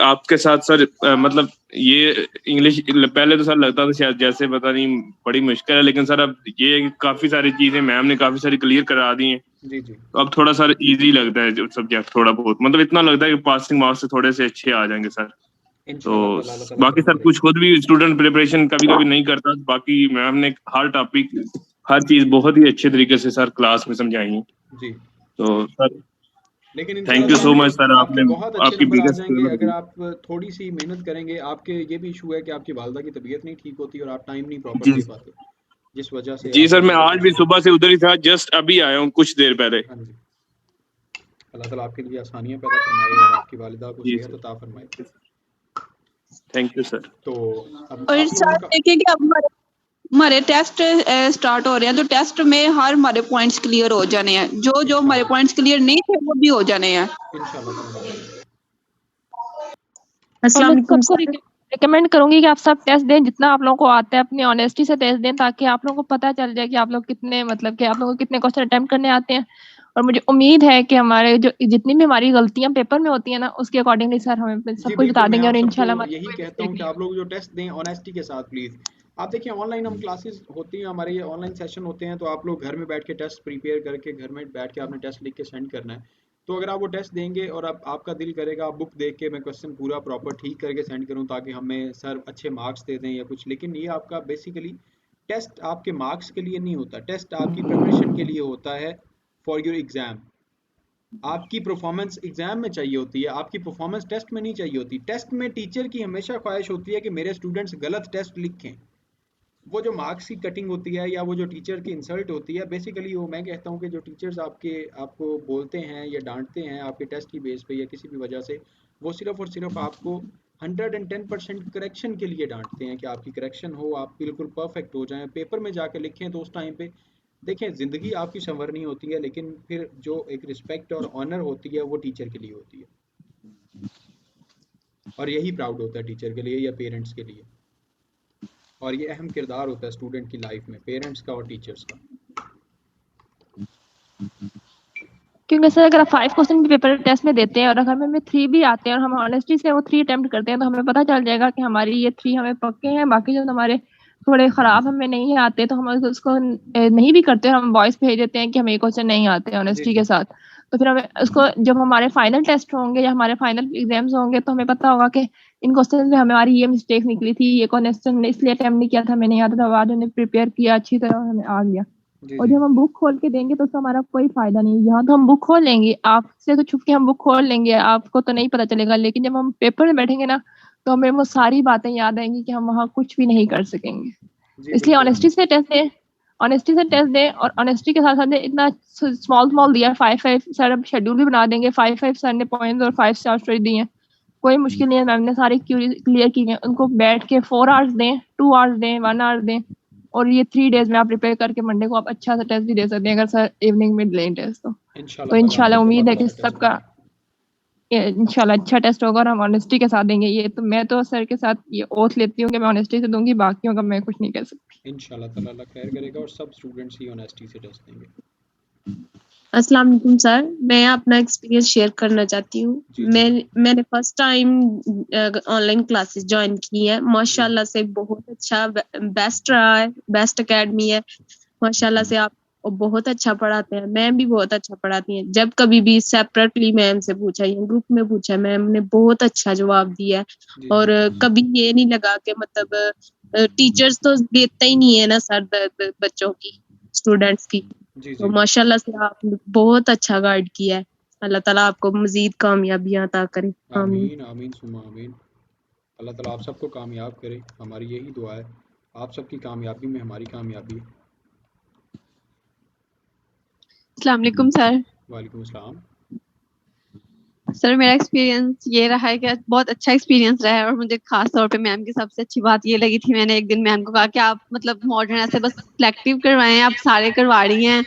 आपके साथ सर मतलब ये इंग्लिश पहले तो सर लगता था शायद जैसे पता नहीं बड़ी मुश्किल है, लेकिन सर अब ये है कि काफ़ी सारी चीज़ें मैम ने काफ़ी सारी क्लियर करा दी हैं, जी जी तो अब थोड़ा सर इजी लगता है जो सब्जेक्ट, थोड़ा बहुत मतलब इतना लगता है कि पासिंग मार्क्स से थोड़े से अच्छे आ जाएंगे सर। तो इंशाल्लाह ताला अल्लाह ताला बाकी करम सर कुछ करेगा। खुद भी स्टूडेंट प्रिपरेशन कभी कभी नहीं करता, बाकी मैम ने हर टॉपिक हर चीज़ बहुत ही अच्छे तरीके से सर क्लास में समझाई है। जी, तो सर लेकिन थैंक इंशाल्लाह यू ताला सो मच सर, आपके आपने बहुत अच्छे आपकी नंबर आ बिगेस्ट जाएंगे अगर फेवर। आप थोड़ी सी मेहनत करेंगे। आपके ये भी इशू है कि आपकी वालदा की तबीयत नहीं ठीक होती और आप टाइम नहीं प्रॉपर जी दे पाते, जिस वजह से जी आप सर, मैं लोगों को आज भी टेंशन सुबह होती से उधर ही था, जस्ट अभी आया हूँ कुछ देर पहले। है। हाँ जी, अल्लाह ताला आपके लिए आसानियाँ पैदा फरमाए और आपकी वालिदा को जी सेहत सर, अता फरमाए। Thank you sir. तो अब और आप लोगों सर का देखिए कि अब हमारे टेस्ट स्टार्ट हो रहे हैं, तो टेस्ट में हर हमारे पॉइंट्स क्लियर हो जाने हैं, जो जो हमारे इंशाल्लाह पॉइंट्स क्लियर नहीं थे वो भी हो जाने हैं। इंशाल्लाह ताला हो जाएंगे। और अस्सलाम मैं वालेकुम सबको सर। रिकमेंड करूंगी कि आप सब टेस्ट दें, जितना आप लोगों को आता है अपनी ऑनेस्टी से टेस्ट दें, ताकि आप लोगों को पता चल जाए कि आप लोग कितने, मतलब कि आप लोगों को कितने क्वेश्चन अटेम्प्ट करने आते हैं। और मुझे उम्मीद है कि हमारे जो जितनी भी हमारी गलतियां पेपर में होती है ना, उसके अकॉर्डिंगली सर हमें सब जी कुछ बिल्कुल, बता मैं देंगे आप और सबको इंशाल्लाह हमारी यही कोई कहता हूँ मिस्टेक कि नहीं आप होगी। लोग जो टेस्ट दें ऑनेस्टी के साथ प्लीज़। आप देखिए, ऑनलाइन हम क्लासेस होती हैं, हमारे ये ऑनलाइन सेशन होते हैं, तो आप लोग घर में बैठ के टेस्ट प्रिपेयर करके घर में बैठ के आपने टेस्ट लिख के सेंड करना है। तो अगर आप वो टेस्ट देंगे और आप, आपका दिल करेगा आप बुक देख के मैं क्वेश्चन पूरा प्रॉपर ठीक करके सेंड करूँ ताकि हमें सर अच्छे मार्क्स दे दें या कुछ, लेकिन ये आपका बेसिकली टेस्ट आपके मार्क्स के लिए नहीं होता, टेस्ट आपकी प्रिपरेशन के लिए होता है फॉर योर एग्जाम। आपकी परफॉर्मेंस एग्जाम में चाहिए होती है, आपकी परफॉर्मेंस टेस्ट में नहीं चाहिए होती। टेस्ट में टीचर की हमेशा ख्वाहिश होती है कि मेरे स्टूडेंट्स गलत टेस्ट लिखें। वो जो मार्क्स की कटिंग होती है या वो जो टीचर की इंसल्ट होती है, बेसिकली वो मैं कहता हूँ कि जो टीचर्स आपको बोलते हैं या डांटते हैं आपके टेस्ट की बेस पे या किसी भी वजह से, वो सिर्फ और सिर्फ आपको 110% करेक्शन के लिए डांटते हैं कि आपकी करेक्शन हो, आप बिल्कुल परफेक्ट हो जाएं, पेपर में जाके लिखें। तो उस टाइम पे देखें, ज़िंदगी आपकी संवरनी होती है, लेकिन फिर जो एक रिस्पेक्ट और ऑनर होती है वो टीचर के लिए होती है, और यही प्राउड होता है टीचर के लिए या पेरेंट्स के लिए। और ये अहम किरदार होता है स्टूडेंट की लाइफ में, पेरेंट्स का और टीचर्स का। क्योंकि सर अगर आप 5 क्वेश्चन भी पेपर टेस्ट में देते हैं और अगर हमें 3 भी आते हैं और हम ऑनेस्टी से वो 3 अटेम्प्ट करते हैं, तो हमें पता चल जाएगा कि हमारी ये 3 हमें पक्के हैं, बाकी जो हमारे थोड़े खराब हमें नहीं आते तो हम उसको नहीं भी करते, हम वॉइस भेज देते हैं कि हमें ये क्वेश्चन नहीं आते ऑनेस्टी के साथ। तो फिर हमें उसको जब हमारे फाइनल टेस्ट होंगे या हमारे फाइनल एग्जाम्स होंगे तो हमें पता होगा कि इन क्वेश्चन में हमारी ये मिस्टेक निकली थी, ये क्वेश्चन इसलिए अटेम्प्ट नहीं किया था, हमें नहीं आता था, बाद में प्रिपेयर किया अच्छी तरह हमें आ गया। और जब हम बुक खोल के देंगे तो उसका हमारा कोई फायदा नहीं। यहाँ तो हम बुक खोल लेंगे, आपसे तो छुप के हम बुक खोल लेंगे, आपको तो नहीं पता चलेगा, लेकिन जब हम पेपर में बैठेंगे ना तो हमें वो सारी बातें याद आएंगी कि हम वहाँ कुछ भी नहीं कर सकेंगे। इसलिए ऑनेस्टी से टेस्ट दें, ऑनेस्टी से टेस्ट दें, और ऑनेस्टी के साथ साथ इतना स्मॉल दिया 5 सर, अब शेड्यूल भी बना देंगे, 5 सर ने पॉइंट्स और 5 स्टार स्टोरी दी है, कोई मुश्किल नहीं है, मैम ने सारी क्लियर की है। उनको बैठ के 4 आवर्स दें, 2 आवर्स दें, 1 आवर दें, और ये 3 डेज में आप प्रिपेयर करके मंडे को आप अच्छा सा टेस्ट भी दे सकते हैं अगर सर इवनिंग में लें टेस्ट। तो इंशाल्लाह उम्मीद है कि सबका इंशाल्लाह अच्छा टेस्ट होगा और हम ऑनेस्टी के साथ देंगे। ये तो मैं तो सर के साथ ये ओथ लेती हूँ कि मैं ऑनेस्टी से दूंगी, बाकियों का मैं कुछ नहीं कह सकती। इंशाल्लाह ताला अल्लाह खैर करेगा और सब स्टूडेंट्स ही ऑनेस्टी से टेस्ट देंगे। अस्सलाम वालेकुम सर, मैं अपना एक्सपीरियंस शेयर करना चाहती हूँ। मैंने first time online classes join की है, माशाल्लाह से बहुत अच्छा, बेस्ट रहा है, बेस्ट एकेडमी है माशाल्लाह से। आप बहुत अच्छा पढ़ाते हैं, मैम भी बहुत अच्छा पढ़ाती हैं। जब कभी भी सेपरेटली मैम से पूछा या ग्रुप में पूछा, मैम ने बहुत अच्छा जवाब दिया है। और कभी ये नहीं लगा कि मतलब टीचर्स तो देते ही नहीं है ना सर बच्चों की, स्टूडेंट्स की। तो माशाल्लाह से आपने बहुत अच्छा गाइड किया है। अल्लाह ताला आपको मजीद कामयाबियां अता करे। आमीन आमीन सुम्मा आमीन। अल्लाह ताला आप सबको कामयाब करे, हमारी यही दुआ है। आप सबकी कामयाबी में हमारी कामयाबी है। अस्सलाम वालेकुम सर। वालेकुम सलाम। सर मेरा एक्सपीरियंस ये रहा है कि बहुत अच्छा एक्सपीरियंस रहा है, और मुझे खास तौर पे मैम की सबसे अच्छी बात ये लगी थी, मैंने एक दिन मैम को कहा कि आप मतलब मॉडर्न ऐसे बस सिलेक्टिव करवाएं, आप सारे करवा रही हैं,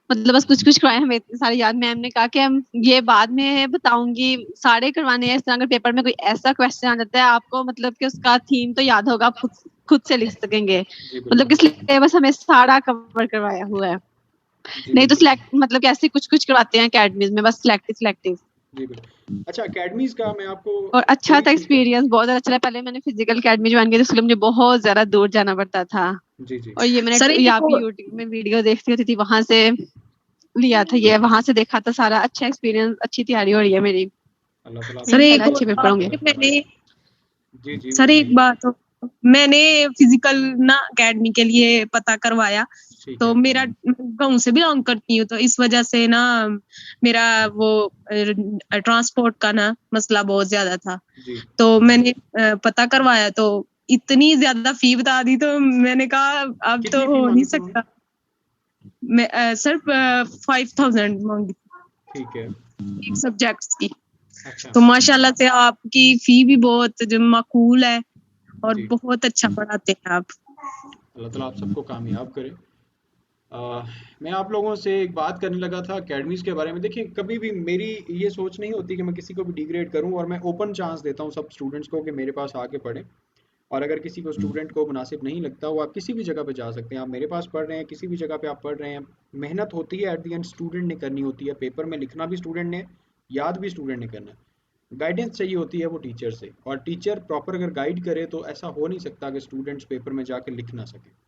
मतलब बस कुछ कुछ करवाएं, हमें इतने सारे याद। मैम ने कहा कि हम ये बाद में बताऊंगी, सारे करवाने हैं। इस तरह अगर पेपर में कोई ऐसा क्वेश्चन आ जाता है आपको मतलब कि उसका थीम तो याद होगा, आप खुद से लिख सकेंगे, मतलब कि सिलेबस हमें सारा कवर करवाया हुआ है। नहीं तो सिलेक्ट मतलब कैसे कुछ कुछ करवाते हैं एकेडमीज में, बस सिलेक्टिव। जी बिल्कुल। अच्छा, एकेडमीज का मैं आपको और अच्छा था एक्सपीरियंस, बहुत अच्छा रहा। पहले मैंने फिजिकल एकेडमी ज्वाइन की थी, इसलिए मुझे बहुत ज्यादा दूर जाना पड़ता था। जी। और ये मैंने यहाँ पे यूट्यूब में वीडियो देखती होती थी, वहां से लिया था, ये वहां से देखा था सारा। अच्छा एक्सपीरियंस, अच्छी तैयारी हो रही है मेरी। सर एक अच्छे पेपर होंगे। सर एक बात, मैंने फिजिकल ना एकेडमी के लिए पता करवाया, तो मेरा गांव से बिलोंग करती हूँ, तो इस वजह से ना मेरा वो ट्रांसपोर्ट का ना मसला बहुत ज्यादा था। तो मैंने पता करवाया तो इतनी ज्यादा फी बता दी, तो मैंने कहा अब तो हो नहीं सकता। मैं सर 5000 मांगी, ठीक है, एक सब्जेक्ट्स की। तो माशाल्लाह से आपकी फी भी बहुत जो माकूल है और बहुत अच्छा पढ़ाते हैं आप। अल्लाह ताला आप सबको कामयाब करे। मैं आप लोगों से एक बात करने लगा था एकेडमीज़ के बारे में। देखिए, कभी भी मेरी ये सोच नहीं होती कि मैं किसी को भी डिग्रेड करूं, और मैं ओपन चांस देता हूं सब स्टूडेंट्स को कि मेरे पास आके पढ़ें। और अगर किसी को स्टूडेंट को मुनासिब नहीं लगता, वो आप किसी भी जगह पे जा सकते हैं। आप मेरे पास पढ़ रहे हैं, किसी भी जगह पे आप पढ़ रहे हैं, मेहनत होती है, एट द एंड स्टूडेंट ने करनी होती है। पेपर में लिखना भी स्टूडेंट ने, याद भी स्टूडेंट ने करना है। गाइडेंस चाहिए होती है वो टीचर से, और टीचर प्रॉपर अगर गाइड करे तो ऐसा हो नहीं सकता कि स्टूडेंट्स पेपर में जाके लिख ना सके।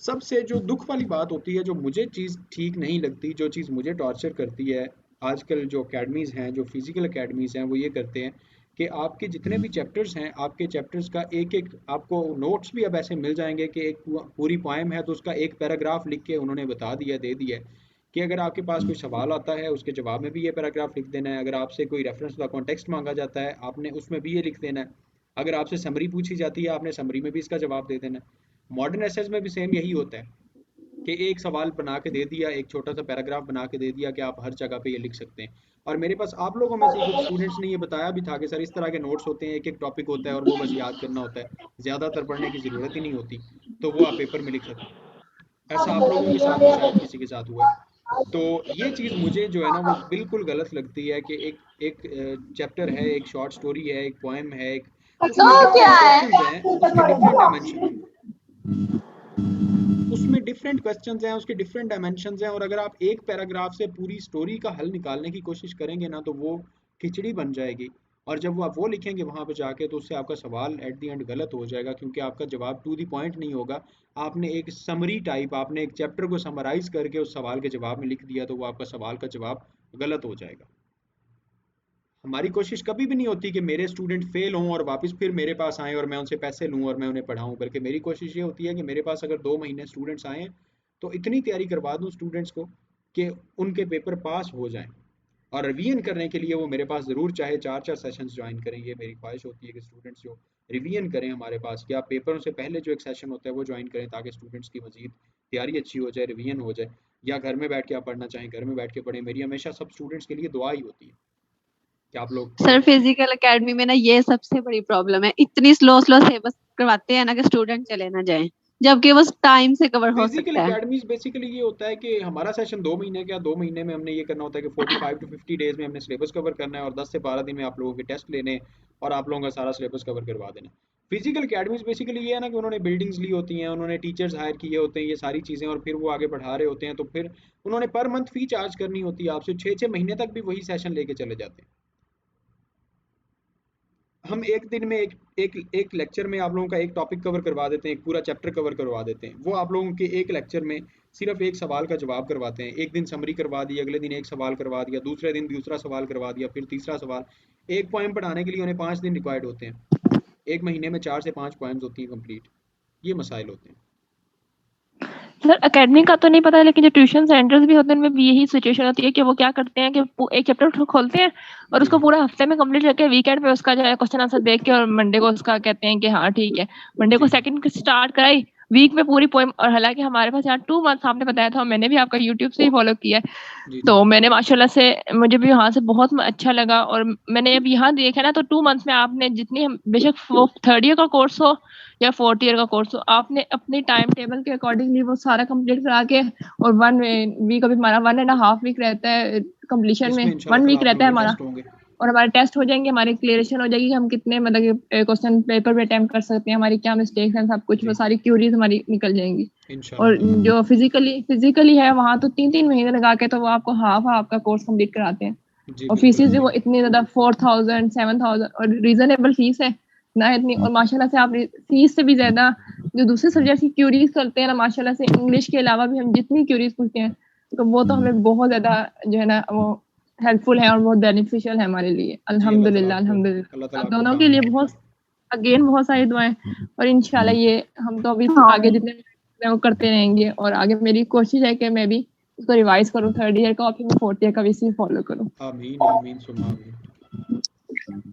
सबसे जो दुख वाली बात होती है, जो मुझे चीज़ ठीक नहीं लगती, जो चीज़ मुझे टॉर्चर करती है, आजकल जो अकेडमीज़ हैं, जो फिज़िकल अकेडमीज़ हैं, वो ये करते हैं कि आपके जितने भी चैप्टर्स हैं, आपके चैप्टर्स का एक एक आपको नोट्स भी अब ऐसे मिल जाएंगे कि एक पूरी पोएम है तो उसका एक पैराग्राफ लिख के उन्होंने बता दिया, दे दिया है कि अगर आपके पास कोई सवाल आता है उसके जवाब में भी ये पैराग्राफ लिख देना है, अगर आपसे कोई रेफरेंस का कॉन्टेक्स्ट मांगा जाता है आपने उसमें भी ये लिख देना है, अगर आपसे समरी पूछी जाती है आपने समरी में भी इसका जवाब दे देना है। मॉडर्न एसेज में भी सेम यही होता है कि एक सवाल बना के दे दिया, एक छोटा सा पैराग्राफ बना के दे दिया कि आप हर जगह पे ये लिख सकते हैं। और मेरे पास आप लोगों में से कुछ स्टूडेंट्स ने ये बताया भी था कि सर इस तरह के नोट्स होते हैं, एक एक टॉपिक होता है और वो बस याद करना होता है, ज़्यादातर पढ़ने की ज़रूरत ही नहीं होती, तो वो आप पेपर में लिख सकते हैं। ऐसा आप लोगों के साथ भी शायद किसी के साथ हुआ है। तो ये चीज़ मुझे जो है ना वो बिल्कुल गलत लगती है कि एक चैप्टर है, एक शॉर्ट स्टोरी है, एक पोएम है, एक उसमें डिफरेंट क्वेश्चंस हैं, उसके डिफरेंट डायमेंशंस हैं, और अगर आप एक पैराग्राफ से पूरी स्टोरी का हल निकालने की कोशिश करेंगे ना तो वो खिचड़ी बन जाएगी। और जब आप वो लिखेंगे वहां पे जाके तो उससे आपका सवाल एट द एंड गलत हो जाएगा, क्योंकि आपका जवाब टू द पॉइंट नहीं होगा। आपने एक समरी टाइप, आपने एक चैप्टर को समराइज करके उस सवाल के जवाब में लिख दिया, तो वो आपका सवाल का जवाब गलत हो जाएगा। हमारी कोशिश कभी भी नहीं होती कि मेरे स्टूडेंट फेल हों और वापस फिर मेरे पास आएँ और मैं उनसे पैसे लूँ और मैं उन्हें पढ़ाऊँ, बल्कि मेरी कोशिश ये होती है कि मेरे पास अगर 2 महीने स्टूडेंट्स आएँ तो इतनी तैयारी करवा दूँ स्टूडेंट्स को कि उनके पेपर पास हो जाएँ। और रिवीजन करने के लिए वो मेरे पास ज़रूर चाहे 4-4 सेशंस ज्वाइन करें। ये मेरी ख्वाहिश होती है कि स्टूडेंट्स जो रिवीजन करें हमारे पास, या पेपरों से पहले जो एक सेशन होता है वो ज्वाइन करें, ताकि स्टूडेंट्स की मज़ीद तैयारी अच्छी हो जाए, रिवीजन हो जाए। या घर में बैठ के आप पढ़ना चाहें घर में बैठ के पढ़ें। मेरी हमेशा सब स्टूडेंट्स के लिए दुआ ही होती है कि आप लोग सर फिजिकल एकेडमी में ना ये सबसे बड़ी प्रॉब्लम है, इतनी स्लो सिलेबस करवाते हैं ना कि स्टूडेंट चले ना जाएं, जबकि वो टाइम से कवर हो फिजिकल सकता है। एकेडमीज बेसिकली ये होता है कि हमारा सेशन 2 महीने का, 2 महीने में हमने ये करना होता है कि 45 टू 50 डेज में हमने सिलेबस कवर करना है, और 10 से 12 दिन में आप लोगों के टेस्ट लेने और आप लोगों का सारा सिलेबस कवर करवा देना। फिजिकल एकेडमीज बेसिकली ये है ना कि उन्होंने बिल्डिंग्स ली होती हैं, उन्होंने टीचर्स हायर किए होते हैं, ये सारी चीज़ें, और फिर वो आगे पढ़ा रहे होते हैं, तो फिर उन्होंने पर मंथ फी चार्ज करनी होती है आपसे। 6-6 महीने तक भी वही सेशन लेके चले जाते हैं। हम एक दिन में एक लेक्चर में आप लोगों का एक टॉपिक कवर करवा देते हैं, एक पूरा चैप्टर कवर करवा देते हैं। वो आप लोगों के एक लेक्चर में सिर्फ एक सवाल का जवाब करवाते हैं। एक दिन समरी करवा दी, अगले दिन एक सवाल करवा दिया, दूसरे दिन दूसरा सवाल करवा दिया, फिर तीसरा सवाल। एक पोएम पढ़ाने के लिए उन्हें 5 दिन रिक्वायर्ड होते हैं। एक महीने में 4 से 5 पोएम्स होती हैं कंप्लीट। ये मसाइल होते हैं। सर एकेडमी का तो नहीं पता, लेकिन जो ट्यूशन सेंटर्स भी होते हैं उनमें भी यही सिचुएशन होती है कि वो क्या करते हैं कि एक चैप्टर खोलते हैं और उसको पूरा हफ्ते में कंप्लीट करके वीकेंड पे उसका जो है क्वेश्चन आंसर देख के और मंडे को उसका कहते हैं कि हाँ ठीक है, मंडे को सेकंड स्टार्ट कराई, वीक में पूरी पोएम। और हालांकि हमारे पास यहाँ 2 मंथ्स आपने बताया था, मैंने भी आपका यूट्यूब से ही फॉलो किया है, तो मैंने माशाल्लाह से मुझे भी यहाँ से बहुत अच्छा लगा। और मैंने अब यहाँ देखा ना तो 2 मंथ्स में आपने जितनी, बेशक वो 3rd ईयर का कोर्स हो या 4th ईयर का कोर्स हो, आपने अपने टाइम टेबल के अकॉर्डिंगली वो सारा कंप्लीट करा के, और 1 वीक अभी हमारा 1.5 वीक रहता है कंप्लीशन में, 1 वीक रहता है हमारा, और हमारे टेस्ट हो जाएंगे, हमारी क्लियरेशन हो जाएगी, हम कितने मतलब क्वेश्चन पेपर पे अटेम्प्ट कर सकते हैं, हमारी क्या मिस्टेक्स हैं, सब कुछ वो सारी क्यूरीज हमारी निकल जाएंगी। और जो फिजिकली है वहाँ तो 3-3 महीने लगा के तो वो आपको हाफ का कोर्स कंप्लीट कराते हैं, और फीसेस भी वो इतनी ज्यादा 4,000 7,000 और रीजनेबल फीस है ना इतनी। और माशाल्लाह से आप फीस से भी ज्यादा जो दूसरे सब्जेक्ट की क्यूरीज करते हैं ना, माशाल्लाह से इंग्लिश के अलावा भी हम जितनी क्यूरीज पूछते हैं तो वो तो हमें बहुत ज्यादा जो है ना वो हेल्पफुल है और बहुत बेनिफिशियल है हमारे लिए। अल्हम्दुलिल्लाह अल्हम्दुलिल्लाह आप दोनों के लिए बहुत सारी दुआएं, और इंशाल्लाह ये हम तो अभी आगे जितने वो करते रहेंगे, और आगे मेरी कोशिश है कि मैं भी उसको रिवाइज करूं 3rd ईयर का, और फिर मैं 4th ईयर का भी इसी फॉलो करूं। आमीन आमीन सुम्मा आमीन।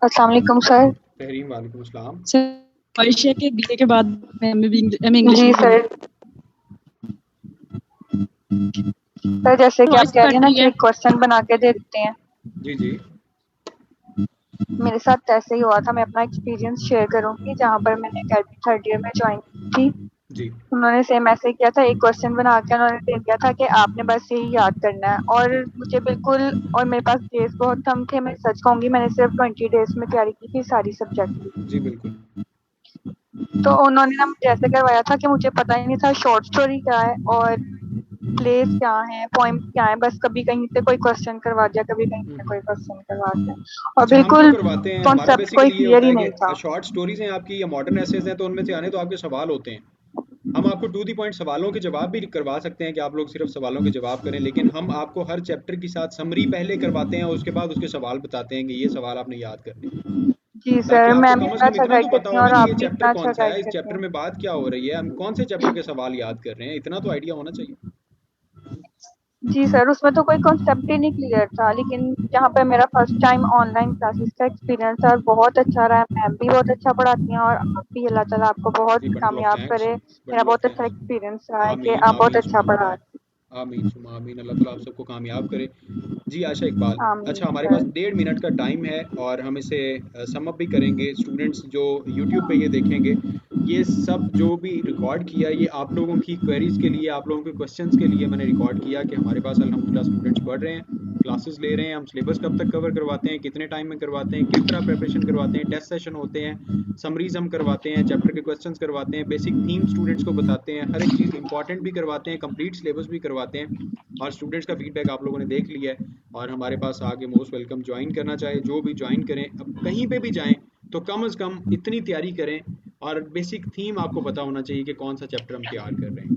अस्सलाम वालेकुम सर। तहरीम वालेकुम अस्सलाम। परीक्षा के बीए के बाद मैं इंग्लिश जी सर। सर जैसे कि आप कह रहे हैं ना कि क्वेश्चन बना के देते हैं, जी जी मेरे साथ ऐसे ही हुआ था। मैं अपना एक्सपीरियंस शेयर करूंगी। जहाँ पर मैंने अकेडमी 3rd ईयर में ज्वाइन की जी, उन्होंने सेम ऐसे किया था, एक क्वेश्चन बना के उन्होंने दे दिया था कि आपने बस यही याद करना है। और मुझे बिल्कुल, और मेरे पास डेज बहुत कम थे, मैं सच कहूंगी मैंने सिर्फ 20 डेज में तैयारी की थी सारी सब्जेक्ट की। जी बिल्कुल। तो उन्होंने ना मुझे ऐसे करवाया था कि मुझे पता ही नहीं था शॉर्ट स्टोरी क्या है और प्लेस क्या है, पोएम क्या है। बस कभी कहीं से कोई क्वेश्चन करवा दिया, कभी कहीं से कोई क्वेश्चन करवा दिया, और बिल्कुल कॉन्सेप्ट कोई क्लियर ही नहीं था। शॉर्ट स्टोरीज हैं आपकी या मॉडर्न एसेज हैं, तो उनमें से आने तो आपके सवाल होते हैं। हम आपको टू द पॉइंट सवालों के जवाब भी करवा सकते हैं कि आप लोग सिर्फ सवालों के जवाब करें, लेकिन हम आपको हर चैप्टर के साथ समरी पहले करवाते हैं और उसके बाद उसके सवाल बताते हैं कि ये सवाल आपने याद करने हैं। जी ताकि सर, आपको मैम कम से इतना कम अच्छा इतना तो गाइड पता करती हो हैं ना और कि आप ये भी चैप्टर इतना अच्छा कौन सा है, गाइड इस करते चैप्टर हैं। में बात क्या हो रही है, हम कौन से चैप्टर के सवाल याद कर रहे हैं, इतना तो आइडिया होना चाहिए। जी सर, उसमें तो कोई कॉन्सेप्ट ही नहीं क्लियर था, लेकिन जहाँ पे मेरा फर्स्ट टाइम ऑनलाइन क्लासेस का एक्सपीरियंस था, बहुत अच्छा रहा। मैम भी बहुत अच्छा पढ़ाती हैं और आप भी, अल्लाह ताला आपको बहुत जी बंडल ऑफ कामयाब थैंक्स, करे। मेरा बंडल ऑफ बहुत अच्छा थैंक्स। एक्सपीरियंस रहा है कि आमीन आप बहुत आमीन अच्छा सुमा पढ़ा आमीन, रहे आमीन सुमा आमीन, अल्लाह ताला आप सबको कामयाब करे। जी आशा इकबाल, हैं। आमीन अच्छा हमारे पास सर। 1.5 मिनट का टाइम है और हम इसे सम अप भी करेंगे। स्टूडेंट्स जो यूट्यूब पे ये देखेंगे, ये सब जो भी रिकॉर्ड किया ये आप लोगों की क्वेरीज के लिए, आप लोगों के क्वेश्चंस के लिए मैंने रिकॉर्ड किया कि हमारे पास अल्हम्दुलिल्लाह स्टूडेंट्स पढ़ रहे हैं, क्लासेस ले रहे हैं, हम सिलेबस कब तक कवर करवाते हैं, कितने टाइम में करवाते हैं, किस तरह प्रिपरेशन करवाते हैं, टेस्ट सेशन होते हैं, समरीज हम करवाते हैं, चैप्टर के क्वेश्चंस करवाते हैं, बेसिक थीम स्टूडेंट्स को बताते हैं, हर एक चीज़ इंपॉर्टेंट भी करवाते हैं, कंप्लीट सिलेबस भी करवाते हैं। और स्टूडेंट्स का फीडबैक आप लोगों ने देख लिया है और हमारे पास आगे मोस्ट वेलकम, ज्वाइन करना चाहे जो भी ज्वाइन करें। अब कहीं पे भी जाएं तो कम से कम इतनी तैयारी करें और बेसिक थीम आपको पता होना चाहिए कि कौन सा चैप्टर हम तैयार कर रहे हैं।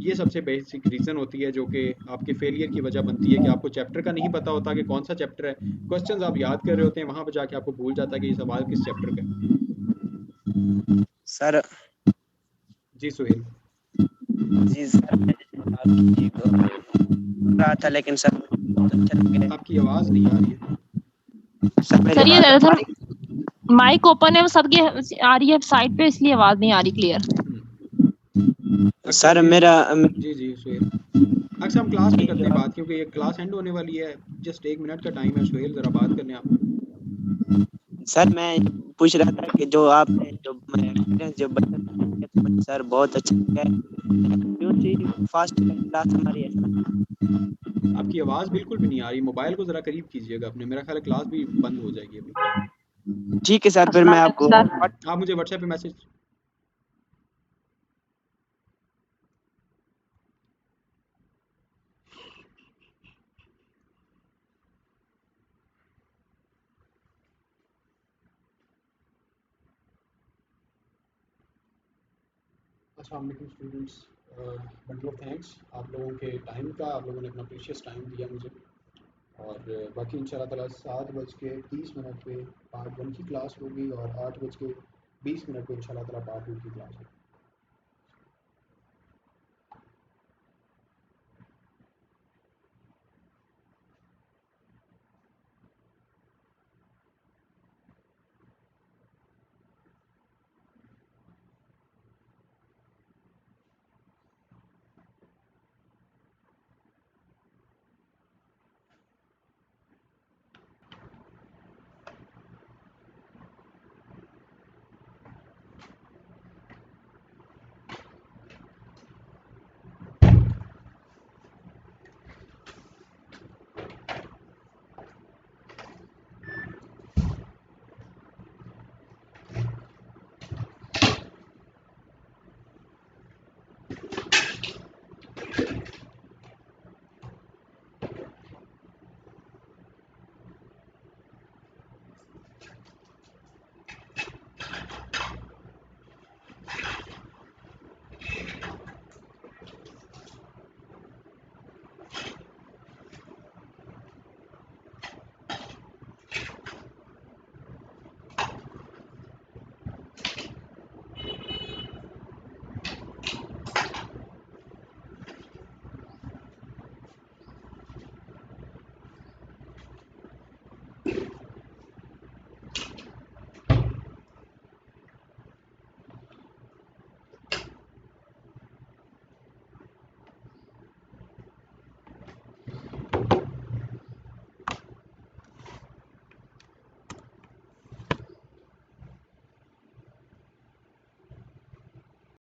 ये सबसे बेसिक रीज़न होती है जो कि आपके फेलियर की वजह बनती है कि आपको चैप्टर का नहीं पता होता कि कौन सा चैप्टर है। क्वेश्चंस आप याद कर रहे होते हैं, वहां पर जाके आपको भूल जाता है कि ये सवाल किस चैप्टर का है। सर। जी सुहेल। जी सर, मैंने आपकी रहा था, लेकिन सर बहुत अच्छा लग गया। आपकी आवाज़ नहीं आ रही है सर मेरी सर ये आवाज ज्यादातर माइक ओपन है, वो सबकी आ रही है साइड पे, इसलिए आवाज नहीं आ रही क्लियर। अच्छा सर ये मेरा जी जी सुहेल, अक्सर हम क्लास में करते हैं बात क्योंकि ये क्लास एंड होने वाली है, जस्ट 1 मिनट का टाइम है। सुहेल ज़रा बात कर लें आप। सर मैं पूछ रहा था कि जो आपने जो एक्सपीरियंस जो बताया तो मुझे सर बहुत अच्छा लगा है। फास्ट क्लास हमारी है। आपकी आवाज़ बिल्कुल भी नहीं आ रही, मोबाइल को ज़रा करीब कीजिएगा अपने, मेरा ख्याल है क्लास भी बंद हो जाएगी अभी। ठीक है सर, फिर मैं आपको आप मुझे व्हाट्सएप पे मैसेज। अस्सलाम वालेकुम स्टूडेंट्स, बंडल ऑफ थैंक्स आप लोगों के टाइम का, आप लोगों ने अपना प्रीशियस टाइम दिया मुझे। और बाकी इंशाल्लाह ताला 7:30 पे पार्ट 1 की क्लास होगी और 8:20 पे इंशाल्लाह ताला पार्ट 2 की क्लास होगी।